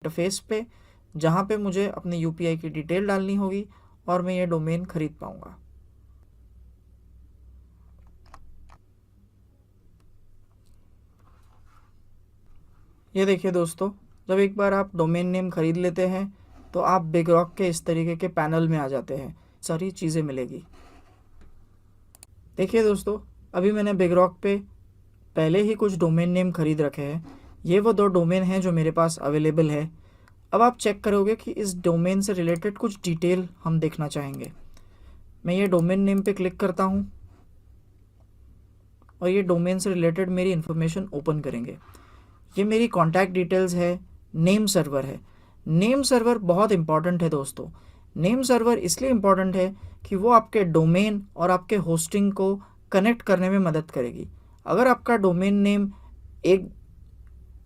Interface पे, जहाँ पे मुझे अपने यूपीआई की डिटेल डालनी होगी और मैं ये डोमेन खरीद पाऊंगा। ये देखिए दोस्तों, जब एक बार आप डोमेन नेम खरीद लेते हैं तो आप बिगरॉक के इस तरीके के पैनल में आ जाते हैं, सारी चीज़ें मिलेगी। देखिए दोस्तों, अभी मैंने बिगरॉक पे पहले ही कुछ डोमेन नेम खरीद रखे हैं। ये वो 2 डोमेन हैं जो मेरे पास अवेलेबल है। अब आप चेक करोगे कि इस डोमेन से रिलेटेड कुछ डिटेल हम देखना चाहेंगे। मैं ये डोमेन नेम पे क्लिक करता हूँ और ये डोमेन से रिलेटेड मेरी इन्फॉर्मेशन ओपन करेंगे। ये मेरी कॉन्टैक्ट डिटेल्स है, नेम सर्वर है। नेम सर्वर बहुत इंपॉर्टेंट है दोस्तों। नेम सर्वर इसलिए इम्पॉर्टेंट है कि वो आपके डोमेन और आपके होस्टिंग को कनेक्ट करने में मदद करेगी। अगर आपका डोमेन नेम एक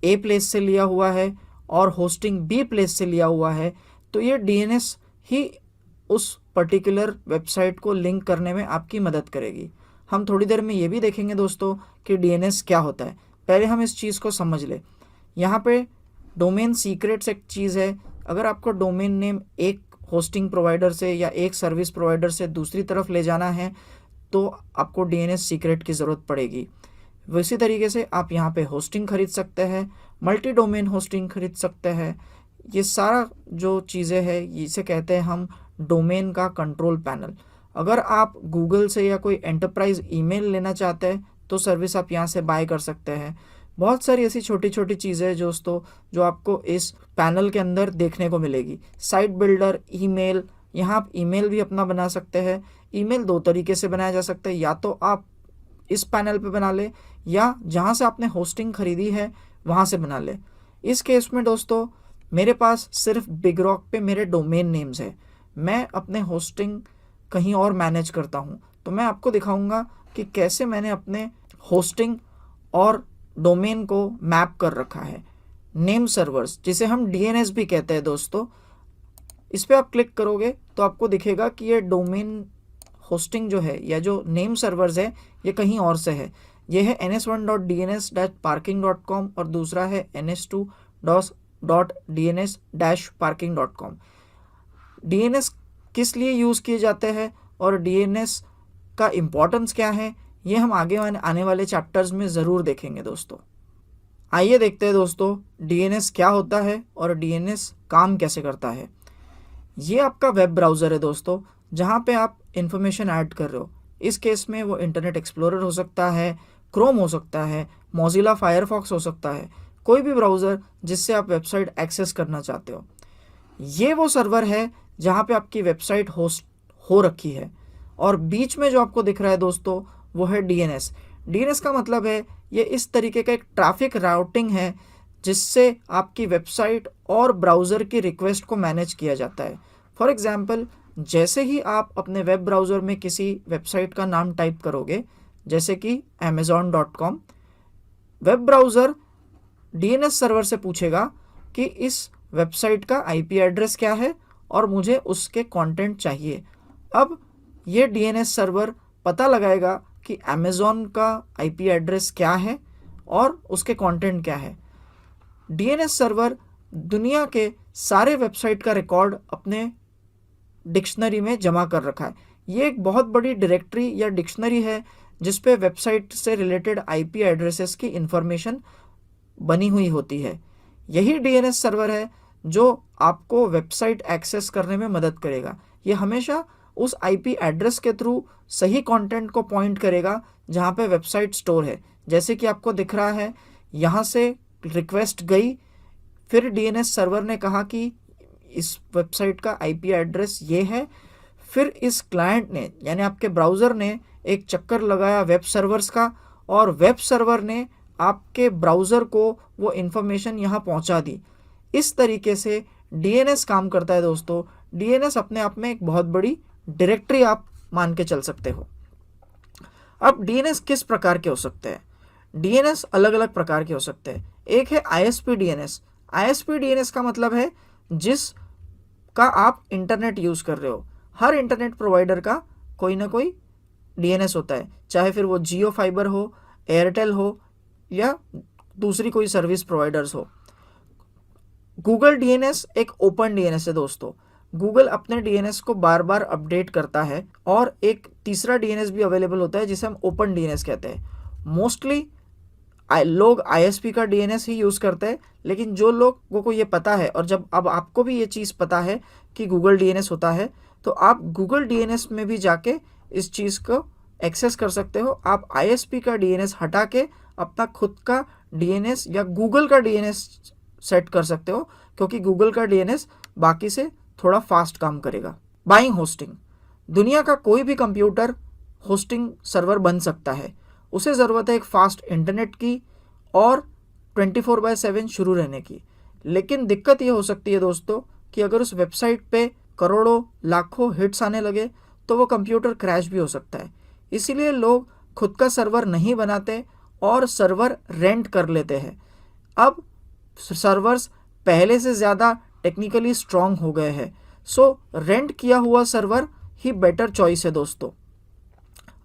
ए प्लेस से लिया हुआ है और होस्टिंग बी प्लेस से लिया हुआ है तो ये डीएनएस ही उस पर्टिकुलर वेबसाइट को लिंक करने में आपकी मदद करेगी। हम थोड़ी देर में ये भी देखेंगे दोस्तों कि डीएनएस क्या होता है। पहले हम इस चीज़ को समझ ले। यहाँ पे डोमेन सीक्रेट्स एक चीज़ है। अगर आपको डोमेन नेम एक होस्टिंग प्रोवाइडर से या एक सर्विस प्रोवाइडर से दूसरी तरफ ले जाना है तो आपको डीएनएस सीक्रेट की ज़रूरत पड़ेगी। इसी तरीके से आप यहाँ पे होस्टिंग खरीद सकते हैं, मल्टी डोमेन होस्टिंग खरीद सकते हैं। ये सारा जो चीज़ें हैं इसे कहते हैं हम डोमेन का कंट्रोल पैनल। अगर आप गूगल से या कोई एंटरप्राइज ईमेल लेना चाहते हैं तो सर्विस आप यहाँ से बाय कर सकते हैं। बहुत सारी ऐसी छोटी छोटी चीज़ें हैं दोस्तों जो आपको इस पैनल के अंदर देखने को मिलेगी। साइट बिल्डर, ईमेल, यहाँ आप ईमेल भी अपना बना सकते हैं। ईमेल 2 तरीके से बनाया जा सकता है, या तो आप इस पैनल पे बना ले या जहाँ से आपने होस्टिंग खरीदी है वहाँ से बना ले। इस केस में दोस्तों मेरे पास सिर्फ बिगरॉक पे मेरे डोमेन नेम्स है, मैं अपने होस्टिंग कहीं और मैनेज करता हूँ। तो मैं आपको दिखाऊंगा कि कैसे मैंने अपने होस्टिंग और डोमेन को मैप कर रखा है। नेम सर्वर्स, जिसे हम डीएनएस भी कहते हैं दोस्तों, इस पर आप क्लिक करोगे तो आपको दिखेगा कि ये डोमेन होस्टिंग जो है या जो नेम सर्वर्स है ये कहीं और से है। ये है ns1.dns-parking.com और दूसरा है ns2.dns-parking.com। डीएनएस किस लिए यूज़ किए जाते हैं और डीएनएस का इम्पोर्टेंस क्या है, ये हम आगे आने वाले चैप्टर्स में ज़रूर देखेंगे दोस्तों। आइए देखते हैं दोस्तों डीएनएस क्या होता है और डीएनएस काम कैसे करता है। ये आपका वेब ब्राउज़र है दोस्तों, जहाँ पे आप इंफॉर्मेशन ऐड कर रहे हो। इस केस में वो इंटरनेट एक्सप्लोरर हो सकता है, क्रोम हो सकता है, मोजिला फायरफॉक्स हो सकता है, कोई भी ब्राउज़र जिससे आप वेबसाइट एक्सेस करना चाहते हो। ये वो सर्वर है जहाँ पे आपकी वेबसाइट होस्ट हो रखी है और बीच में जो आपको दिख रहा है दोस्तों वो है डीएनएस। डीएनएस का मतलब है ये इस तरीके का एक ट्रैफिक राउटिंग है जिससे आपकी वेबसाइट और ब्राउज़र की रिक्वेस्ट को मैनेज किया जाता है। फॉर एग्जांपल, जैसे ही आप अपने वेब ब्राउज़र में किसी वेबसाइट का नाम टाइप करोगे, जैसे कि amazon.com, web browser DNS server से पूछेगा कि इस वेबसाइट का आईपी एड्रेस क्या है और मुझे उसके कंटेंट चाहिए। अब ये डीएनएस सर्वर पता लगाएगा कि अमेज़ॉन का आईपी एड्रेस क्या है और उसके कंटेंट क्या है। डीएनएस सर्वर दुनिया के सारे वेबसाइट का रिकॉर्ड अपने डिक्शनरी में जमा कर रखा है। ये एक बहुत बड़ी डायरेक्टरी या डिक्शनरी है जिस पे वेबसाइट से रिलेटेड आईपी एड्रेसेस की इंफॉर्मेशन बनी हुई होती है। यही डीएनएस सर्वर है जो आपको वेबसाइट एक्सेस करने में मदद करेगा। ये हमेशा उस आईपी एड्रेस के थ्रू सही कंटेंट को पॉइंट करेगा जहाँ पे वेबसाइट स्टोर है। जैसे कि आपको दिख रहा है, यहाँ से रिक्वेस्ट गई, फिर डीएनएस सर्वर ने कहा कि इस वेबसाइट का आईपी एड्रेस ये है, फिर इस क्लाइंट ने यानी आपके ब्राउज़र ने एक चक्कर लगाया वेब सर्वर्स का और वेब सर्वर ने आपके ब्राउज़र को वो इन्फॉर्मेशन यहाँ पहुँचा दी। इस तरीके से डीएनएस काम करता है दोस्तों। डीएनएस अपने आप में एक बहुत बड़ी डायरेक्टरी आप मान के चल सकते हो। अब डीएनएस किस प्रकार के हो सकते हैं? डीएनएस अलग अलग प्रकार के हो सकते हैं। एक है आईएसपी डीएनएस। आईएसपी डीएनएस का मतलब है जिस का आप इंटरनेट यूज़ कर रहे हो। हर इंटरनेट प्रोवाइडर का कोई ना कोई डीएनएस होता है, चाहे फिर वो जियो फाइबर हो, एयरटेल हो या दूसरी कोई सर्विस प्रोवाइडर्स हो। गूगल डीएनएस एक ओपन डीएनएस है दोस्तों। गूगल अपने डीएनएस को बार बार अपडेट करता है, और एक तीसरा डीएनएस भी अवेलेबल होता है जिसे हम ओपन डीएनएस कहते हैं। मोस्टली लोग आईएसपी का डीएनएस ही यूज़ करते हैं, लेकिन जो लोगों को ये पता है, और जब अब आपको भी ये चीज़ पता है कि गूगल डीएनएस होता है, तो आप गूगल डीएनएस में भी जाके इस चीज़ को एक्सेस कर सकते हो। आप आईएसपी का डीएनएस हटा के अपना खुद का डीएनएस या गूगल का डीएनएस सेट कर सकते हो, क्योंकि गूगल का डीएनएस बाकी से थोड़ा फास्ट काम करेगा। बाइंग होस्टिंग, दुनिया का कोई भी कंप्यूटर होस्टिंग सर्वर बन सकता है। उसे ज़रूरत है एक फास्ट इंटरनेट की और 24/7 शुरू रहने की। लेकिन दिक्कत ये हो सकती है दोस्तों कि अगर उस वेबसाइट पे करोड़ों लाखों हिट्स आने लगे तो वो कंप्यूटर क्रैश भी हो सकता है। इसीलिए लोग खुद का सर्वर नहीं बनाते और सर्वर रेंट कर लेते हैं। अब सर्वर्स पहले से ज़्यादा टेक्निकली स्ट्रॉन्ग हो गए हैं, सो रेंट किया हुआ सर्वर ही बेटर चॉइस है दोस्तों।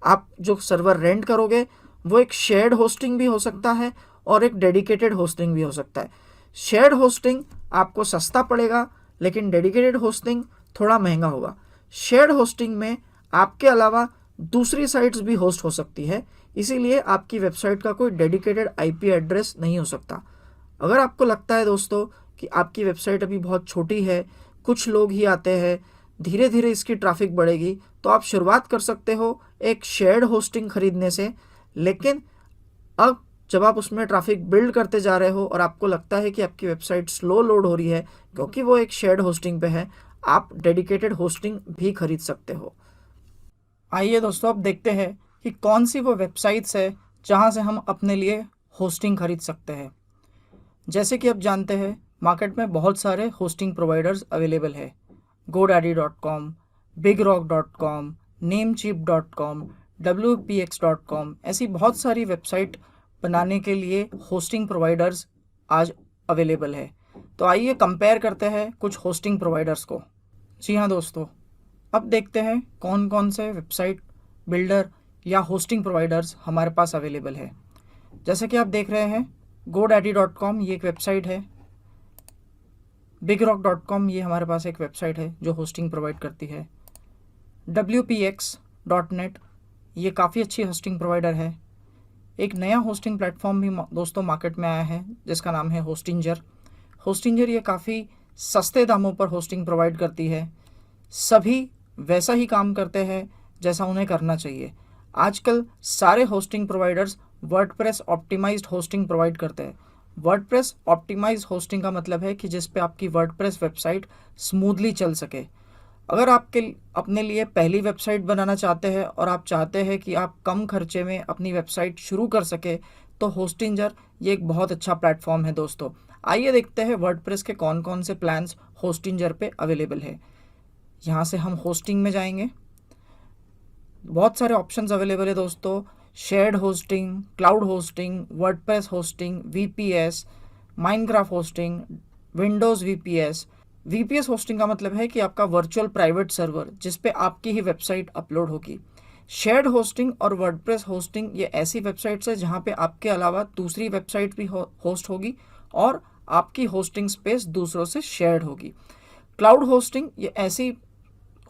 आप जो सर्वर रेंट करोगे वो एक शेयर्ड होस्टिंग भी हो सकता है और एक डेडिकेटेड होस्टिंग भी हो सकता है। शेयर्ड होस्टिंग आपको सस्ता पड़ेगा, लेकिन डेडिकेटेड होस्टिंग थोड़ा महंगा होगा। शेयर्ड होस्टिंग में आपके अलावा दूसरी साइट्स भी होस्ट हो सकती है, इसीलिए आपकी वेबसाइट का कोई डेडिकेटेड आईपी एड्रेस नहीं हो सकता। अगर आपको लगता है दोस्तों कि आपकी वेबसाइट अभी बहुत छोटी है, कुछ लोग ही आते हैं, धीरे धीरे इसकी ट्रैफिक बढ़ेगी, तो आप शुरुआत कर सकते हो एक शेयर्ड होस्टिंग खरीदने से। लेकिन अब जब आप उसमें ट्रैफिक बिल्ड करते जा रहे हो और आपको लगता है कि आपकी वेबसाइट स्लो लोड हो रही है क्योंकि वो एक शेयर्ड होस्टिंग पे है, आप डेडिकेटेड होस्टिंग भी खरीद सकते हो। आइए दोस्तों, अब देखते हैं कि कौन सी वो वेबसाइट्स है जहां से हम अपने लिए होस्टिंग खरीद सकते हैं। जैसे कि आप जानते हैं, मार्केट में बहुत सारे होस्टिंग प्रोवाइडर्स अवेलेबल है। GoDaddy.com, BigRock.com, Namecheap.com, WPX.com, ऐसी बहुत सारी वेबसाइट बनाने के लिए होस्टिंग प्रोवाइडर्स आज अवेलेबल है। तो आइए कंपेयर करते हैं कुछ होस्टिंग प्रोवाइडर्स को। जी हाँ दोस्तों, अब देखते हैं कौन कौन से वेबसाइट बिल्डर या होस्टिंग प्रोवाइडर्स हमारे पास अवेलेबल है। जैसे कि आप देख रहे हैं, GoDaddy.com ये एक वेबसाइट है। BigRock.com ये हमारे पास एक वेबसाइट है जो होस्टिंग प्रोवाइड करती है। WPX.net ये काफ़ी अच्छी होस्टिंग प्रोवाइडर है। एक नया होस्टिंग प्लेटफॉर्म भी दोस्तों मार्केट में आया है जिसका नाम है होस्टिंजर। होस्टिंजर ये काफ़ी सस्ते दामों पर होस्टिंग प्रोवाइड करती है। सभी वैसा ही काम करते हैं जैसा उन्हें करना चाहिए। आजकल सारे hosting providers WordPress optimised hosting provide करते हैं। वर्डप्रेस ऑप्टिमाइज्ड होस्टिंग का मतलब है कि जिस पे आपकी वर्डप्रेस वेबसाइट स्मूथली चल सके। अगर आपके अपने लिए पहली वेबसाइट बनाना चाहते हैं और आप चाहते हैं कि आप कम खर्चे में अपनी वेबसाइट शुरू कर सके, तो होस्टिंजर ये एक बहुत अच्छा प्लेटफॉर्म है दोस्तों। आइए देखते हैं वर्डप्रेस के कौन कौन से प्लान्स होस्टिंजर पे अवेलेबल है। यहाँ से हम होस्टिंग में जाएंगे। बहुत सारे ऑप्शंस अवेलेबल है दोस्तों। Shared hosting, cloud hosting, WordPress hosting, VPS, Minecraft hosting, Windows VPS। VPS hosting का मतलब है कि आपका वर्चुअल प्राइवेट सर्वर जिस पे आपकी ही वेबसाइट अपलोड होगी। शेयर्ड होस्टिंग और वर्डप्रेस होस्टिंग ये ऐसी वेबसाइट्स है जहाँ पे आपके अलावा दूसरी वेबसाइट भी होस्ट होगी और आपकी होस्टिंग स्पेस दूसरों से शेयर्ड होगी। क्लाउड होस्टिंग ये ऐसी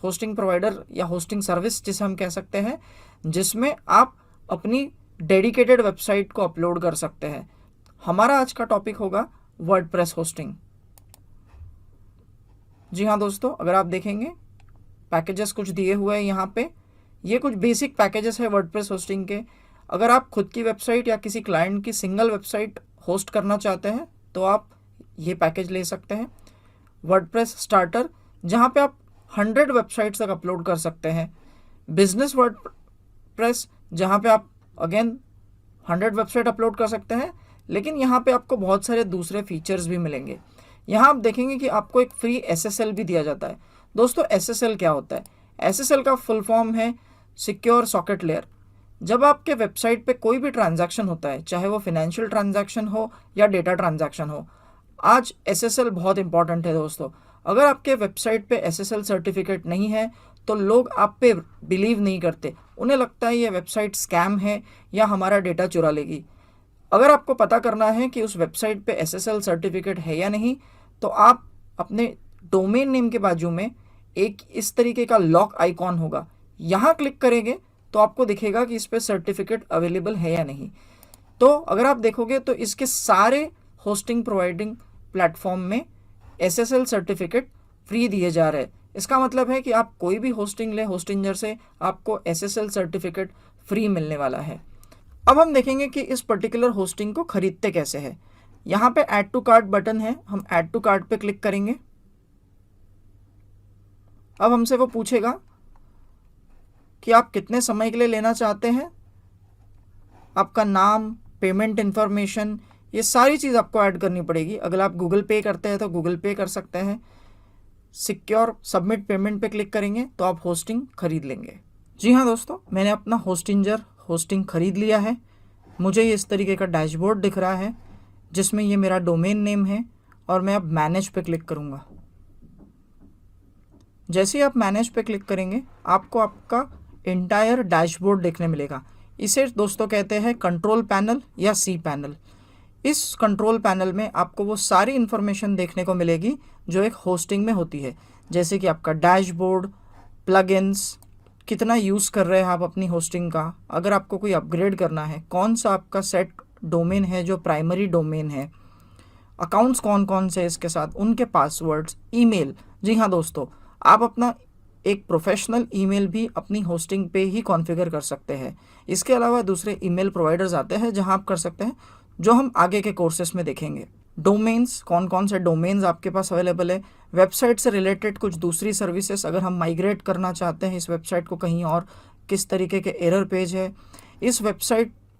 होस्टिंग प्रोवाइडर या होस्टिंग सर्विस जिसे हम कह सकते हैं जिसमें आप अपनी डेडिकेटेड वेबसाइट को अपलोड कर सकते हैं। हमारा आज का टॉपिक होगा वर्डप्रेस होस्टिंग। जी हाँ दोस्तों, अगर आप देखेंगे पैकेजेस कुछ दिए हुए हैं यहाँ पे। ये कुछ बेसिक पैकेजेस है वर्डप्रेस होस्टिंग के। अगर आप खुद की वेबसाइट या किसी क्लाइंट की सिंगल वेबसाइट होस्ट करना चाहते हैं तो आप ये पैकेज ले सकते हैं। वर्डप्रेस स्टार्टर, जहाँ पे आप 100 वेबसाइट्स तक अपलोड कर सकते हैं। बिजनेस वर्डप्रेस, जहाँ पे आप अगेन 100 वेबसाइट अपलोड कर सकते हैं, लेकिन यहाँ पे आपको बहुत सारे दूसरे फीचर्स भी मिलेंगे। यहाँ आप देखेंगे कि आपको एक फ्री SSL भी दिया जाता है। दोस्तों SSL क्या होता है? SSL का फुल फॉर्म है सिक्योर सॉकेट लेयर। जब आपके वेबसाइट पे कोई भी ट्रांजैक्शन होता है, चाहे वो फिनेंशियल ट्रांजैक्शन हो या डेटा ट्रांजैक्शन हो, आज SSL बहुत इंपॉर्टेंट है दोस्तों। अगर आपके वेबसाइट पे SSL सर्टिफिकेट नहीं है तो लोग आप पे बिलीव नहीं करते। उन्हें लगता है ये वेबसाइट स्कैम है या हमारा डेटा चुरा लेगी। अगर आपको पता करना है कि उस वेबसाइट पे SSL सर्टिफिकेट है या नहीं, तो आप अपने डोमेन नेम के बाजू में एक इस तरीके का लॉक आइकॉन होगा, यहाँ क्लिक करेंगे तो आपको दिखेगा कि इस पर सर्टिफिकेट अवेलेबल है या नहीं। तो अगर आप देखोगे तो इसके सारे होस्टिंग प्रोवाइडिंग प्लेटफॉर्म में SSL सर्टिफिकेट फ्री दिए जा रहे हैं। इसका मतलब है कि आप कोई भी होस्टिंग ले होस्टिंजर से, आपको SSL सर्टिफिकेट फ्री मिलने वाला है। अब हम देखेंगे कि इस पर्टिकुलर होस्टिंग को खरीदते कैसे है। यहाँ पे ऐड टू कार्ट बटन है, हम ऐड टू कार्ट पे क्लिक करेंगे। अब हमसे वो पूछेगा कि आप कितने समय के लिए लेना चाहते हैं, आपका नाम, पेमेंट इन्फॉर्मेशन, ये सारी चीज़ आपको ऐड करनी पड़ेगी। अगर आप गूगल पे करते हैं तो गूगल पे कर सकते हैं। सिक्योर सबमिट पेमेंट पे क्लिक करेंगे तो आप होस्टिंग खरीद लेंगे। जी हाँ दोस्तों, मैंने अपना होस्टिंग खरीद लिया है। मुझे ये इस तरीके का डैशबोर्ड दिख रहा है जिसमें ये मेरा डोमेन नेम है और मैं अब मैनेज पे क्लिक करूँगा। जैसे ही आप मैनेज पे क्लिक करेंगे आपको आपका इंटायर डैशबोर्ड देखने मिलेगा। इसे दोस्तों कहते हैं कंट्रोल पैनल या सी पैनल। इस कंट्रोल पैनल में आपको वो सारी इन्फॉर्मेशन देखने को मिलेगी जो एक होस्टिंग में होती है, जैसे कि आपका डैशबोर्ड, प्लगइन्स, कितना यूज़ कर रहे हैं आप अपनी होस्टिंग का, अगर आपको कोई अपग्रेड करना है, कौन सा आपका सेट डोमेन है जो प्राइमरी डोमेन है, अकाउंट्स कौन कौन से इसके साथ, उनके पासवर्ड्स, ईमेल। जी हाँ दोस्तों, आप अपना एक प्रोफेशनल ईमेल भी अपनी होस्टिंग पे ही कॉन्फ़िगर कर सकते हैं। इसके अलावा दूसरे ईमेल प्रोवाइडर्स आते हैं जहां आप कर सकते हैं, जो हम आगे के कोर्सेस में देखेंगे। डोमेन्स, कौन कौन से डोमेन्स आपके पास अवेलेबल है, वेबसाइट से रिलेटेड कुछ दूसरी सर्विसेज, अगर हम माइग्रेट करना चाहते हैं इस वेबसाइट को कहीं और, किस तरीके के एरर पेज है।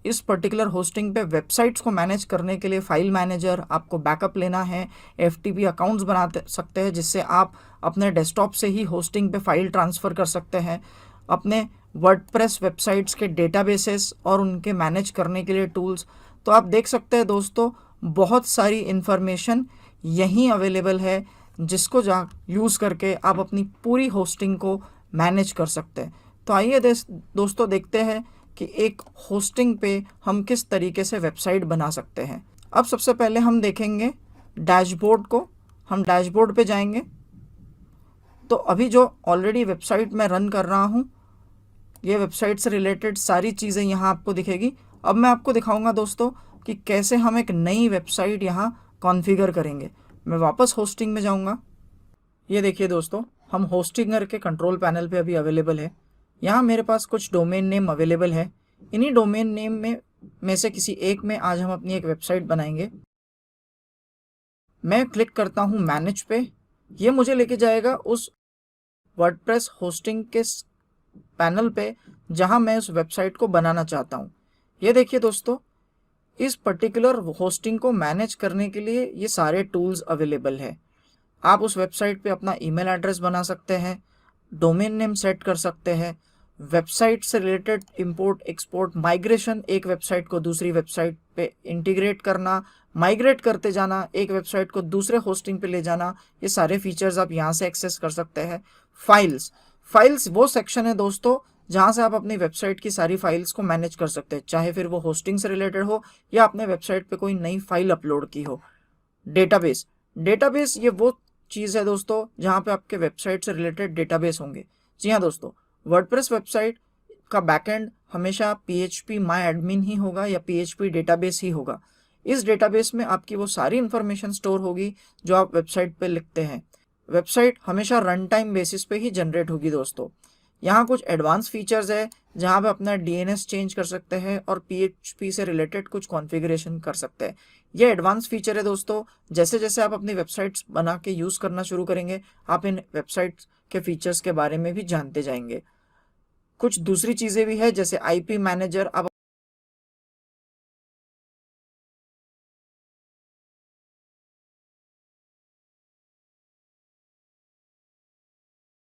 इस पर्टिकुलर होस्टिंग पे वेबसाइट्स को मैनेज करने के लिए फाइल मैनेजर, आपको बैकअप लेना है, FTP अकाउंट्स बना सकते हैं जिससे आप अपने डेस्कटॉप से ही होस्टिंग पे फाइल ट्रांसफ़र कर सकते हैं, अपने वर्डप्रेस वेबसाइट्स के डेटाबेसेस और उनके मैनेज करने के लिए टूल्स। तो आप देख सकते हैं दोस्तों, बहुत सारी इन्फॉर्मेशन यहीं अवेलेबल है जिसको यूज़ करके आप अपनी पूरी होस्टिंग को मैनेज कर सकते हैं। तो आइए दोस्तों देखते हैं कि एक होस्टिंग पे हम किस तरीके से वेबसाइट बना सकते हैं। अब सबसे पहले हम देखेंगे डैशबोर्ड को। हम डैशबोर्ड पे जाएंगे तो अभी जो ऑलरेडी वेबसाइट मैं रन कर रहा हूँ, ये वेबसाइट से रिलेटेड सारी चीज़ें यहाँ आपको दिखेगी। अब मैं आपको दिखाऊंगा दोस्तों कि कैसे हम एक नई वेबसाइट यहाँ कॉन्फ़िगर करेंगे। मैं वापस होस्टिंग में जाऊँगा। ये देखिए दोस्तों, हम होस्टिंगर के कंट्रोल पैनल पे अभी अवेलेबल है। यहाँ मेरे पास कुछ डोमेन नेम अवेलेबल है। इन्हीं डोमेन नेम में से किसी एक में आज हम अपनी एक वेबसाइट बनाएंगे। मैं क्लिक करता हूँ मैनेज पे। ये मुझे लेके जाएगा उस वर्डप्रेस होस्टिंग के पैनल पे जहाँ मैं उस वेबसाइट को बनाना चाहता हूँ। ये देखिए दोस्तों, इस पर्टिकुलर होस्टिंग को मैनेज करने के लिए ये सारे टूल्स अवेलेबल है। आप उस वेबसाइट पे अपना ईमेल एड्रेस बना सकते हैं, डोमेन नेम सेट कर सकते हैं, वेबसाइट से रिलेटेड इंपोर्ट एक्सपोर्ट, माइग्रेशन, एक वेबसाइट को दूसरी वेबसाइट पे इंटीग्रेट करना, माइग्रेट करते जाना, एक वेबसाइट को दूसरे होस्टिंग पे ले जाना, ये सारे फीचर्स आप यहाँ से एक्सेस कर सकते हैं। फाइल्स वो सेक्शन है दोस्तों जहाँ से आप अपनी वेबसाइट की सारी फाइल्स को मैनेज कर सकते हैं, चाहे फिर वो होस्टिंग से रिलेटेड हो या अपने वेबसाइट पे कोई नई फाइल अपलोड की हो। डेटाबेस ये वो चीज़ है दोस्तों जहाँ पे आपके वेबसाइट से रिलेटेड डेटाबेस होंगे। जी हाँ दोस्तों, वर्डप्रेस वेबसाइट का बैकएंड हमेशा PHP MyAdmin ही होगा या PHP डेटाबेस ही होगा। इस डेटाबेस में आपकी वो सारी इन्फॉर्मेशन स्टोर होगी जो आप वेबसाइट पे लिखते हैं। वेबसाइट हमेशा रन टाइम बेसिस पे ही जनरेट होगी दोस्तों। यहाँ कुछ एडवांस फीचर्स है जहाँ पे अपना DNS चेंज कर सकते हैं और PHP से रिलेटेड कुछ कॉन्फ़िगरेशन कर सकते हैं। ये एडवांस फीचर है दोस्तों। जैसे जैसे आप अपनी वेबसाइट्स बना के यूज़ करना शुरू करेंगे, आप इन वेबसाइट्स के फीचर्स के बारे में भी जानते जाएंगे। कुछ दूसरी चीज़ें भी है जैसे IP मैनेजर। आप